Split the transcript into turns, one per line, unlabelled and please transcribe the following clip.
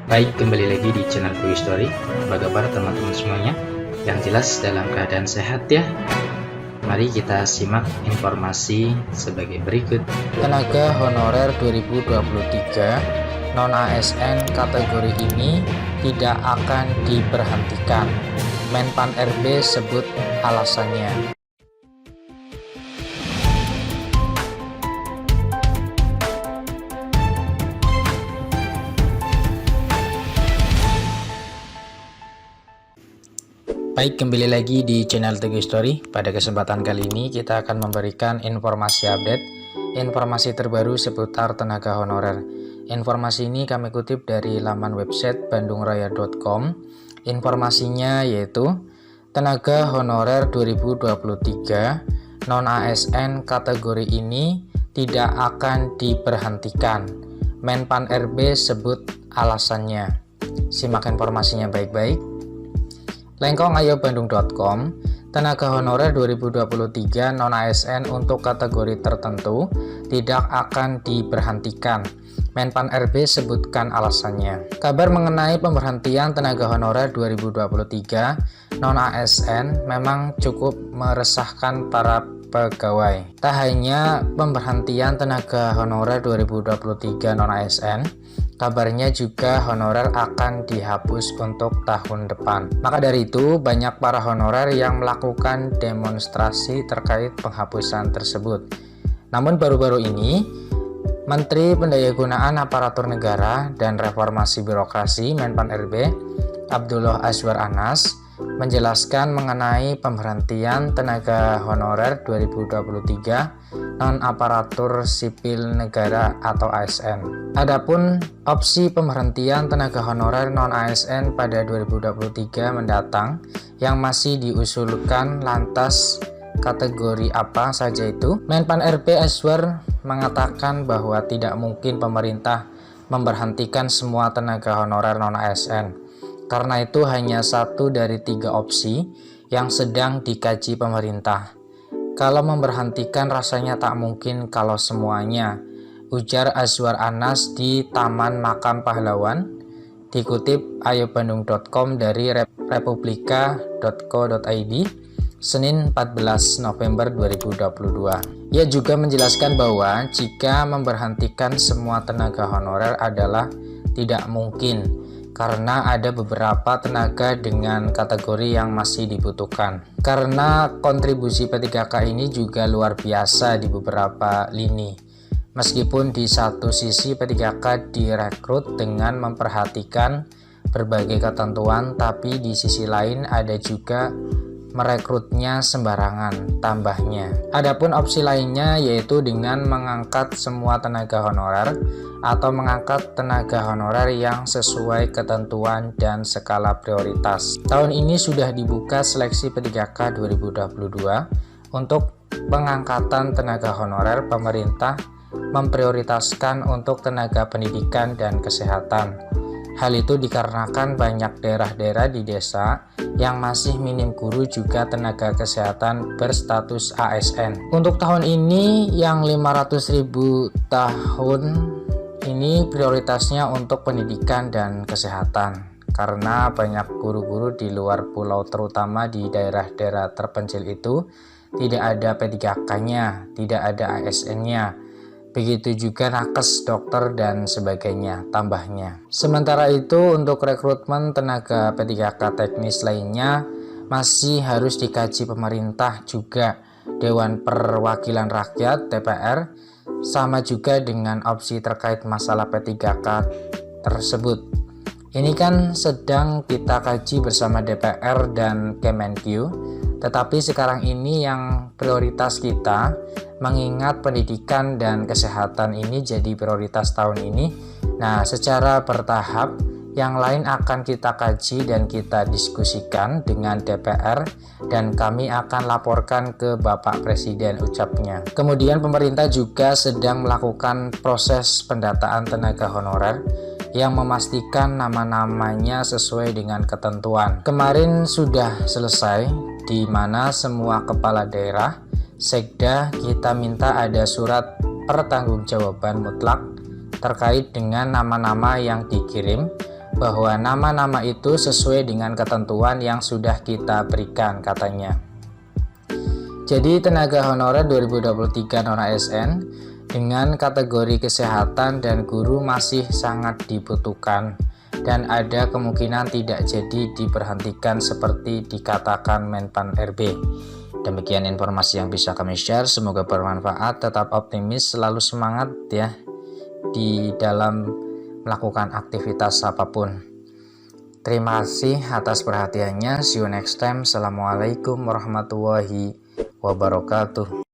Baik, kembali lagi di channel Toy Story. Apa kabar teman-teman semuanya? Yang jelas dalam keadaan sehat ya. Mari kita simak informasi sebagai berikut.
Tenaga honorer 2023 non-ASN kategori ini tidak akan diberhentikan. Menpan RB sebut alasannya. Baik, kembali lagi di channel Teguh Story. Pada kesempatan kali ini kita akan memberikan informasi update, informasi terbaru seputar tenaga honorer. Informasi ini kami kutip dari laman website bandungraya.com. Informasinya yaitu tenaga honorer 2023 non-ASN kategori ini tidak akan diberhentikan. Menpan RB sebut alasannya. Simak informasinya baik-baik. Lengkongayo.bandung.com, tenaga honorer 2023 non-ASN untuk kategori tertentu tidak akan diberhentikan. Menpan RB sebutkan alasannya. Kabar mengenai pemberhentian tenaga honorer 2023 non-ASN memang cukup meresahkan para pegawai. Tak hanya pemberhentian tenaga honorer 2023 non-ASN, kabarnya juga honorer akan dihapus untuk tahun depan. Maka dari itu, banyak para honorer yang melakukan demonstrasi terkait penghapusan tersebut. Namun baru-baru ini, Menteri Pendayagunaan Aparatur Negara dan Reformasi Birokrasi Menpan RB, Abdullah Azwar Anas, menjelaskan mengenai pemberhentian tenaga honorer 2023 non-aparatur sipil negara atau ASN. Adapun opsi pemberhentian tenaga honorer non-ASN pada 2023 mendatang yang masih diusulkan, lantas kategori apa saja itu? Menpan RB Azwar mengatakan bahwa tidak mungkin pemerintah memberhentikan semua tenaga honorer non-ASN. Karena itu hanya satu dari 3 opsi yang sedang dikaji pemerintah. Kalau memberhentikan rasanya tak mungkin kalau semuanya, ujar Azwar Anas di Taman Makam Pahlawan, dikutip ayobandung.com dari republika.co.id, Senin 14 November 2022. Ia juga menjelaskan bahwa jika memberhentikan semua tenaga honorer adalah tidak mungkin, karena ada beberapa tenaga dengan kategori yang masih dibutuhkan. Karena kontribusi P3K ini juga luar biasa di beberapa lini. Meskipun di satu sisi P3K direkrut dengan memperhatikan berbagai ketentuan, tapi di sisi lain ada juga merekrutnya sembarangan, tambahnya. Adapun opsi lainnya yaitu dengan mengangkat semua tenaga honorer atau mengangkat tenaga honorer yang sesuai ketentuan dan skala prioritas. Tahun ini sudah dibuka seleksi P3K 2022 untuk pengangkatan tenaga honorer. Pemerintah memprioritaskan untuk tenaga pendidikan dan kesehatan. Hal itu dikarenakan banyak daerah-daerah di desa yang masih minim guru juga tenaga kesehatan berstatus ASN. Untuk tahun ini yang 500.000 tahun ini prioritasnya untuk pendidikan dan kesehatan. Karena banyak guru-guru di luar pulau, terutama di daerah-daerah terpencil itu tidak ada P3K-nya, tidak ada ASN-nya. Begitu juga nakes, dokter, dan sebagainya, tambahnya. Sementara itu, untuk rekrutmen tenaga P3K teknis lainnya masih harus dikaji pemerintah juga, Dewan Perwakilan Rakyat DPR, sama juga dengan opsi terkait masalah P3K tersebut. Ini kan sedang kita kaji bersama DPR dan Kemenkyu, tetapi sekarang ini yang prioritas kita, mengingat pendidikan dan kesehatan ini jadi prioritas tahun ini. Nah, secara bertahap yang lain akan kita kaji dan kita diskusikan dengan DPR dan kami akan laporkan ke Bapak Presiden, ucapnya. Kemudian pemerintah juga sedang melakukan proses pendataan tenaga honorer yang memastikan nama-namanya sesuai dengan ketentuan. Kemarin sudah selesai, di mana semua kepala daerah Sekda kita minta ada surat pertanggungjawaban mutlak terkait dengan nama-nama yang dikirim bahwa nama-nama itu sesuai dengan ketentuan yang sudah kita berikan, katanya. Jadi tenaga honorer 2023 non-ASN dengan kategori kesehatan dan guru masih sangat dibutuhkan dan ada kemungkinan tidak jadi diberhentikan seperti dikatakan Menpan RB. Demikian informasi yang bisa kami share, semoga bermanfaat, tetap optimis, selalu semangat ya di dalam melakukan aktivitas apapun. Terima kasih atas perhatiannya, see you next time. Assalamualaikum warahmatullahi wabarakatuh.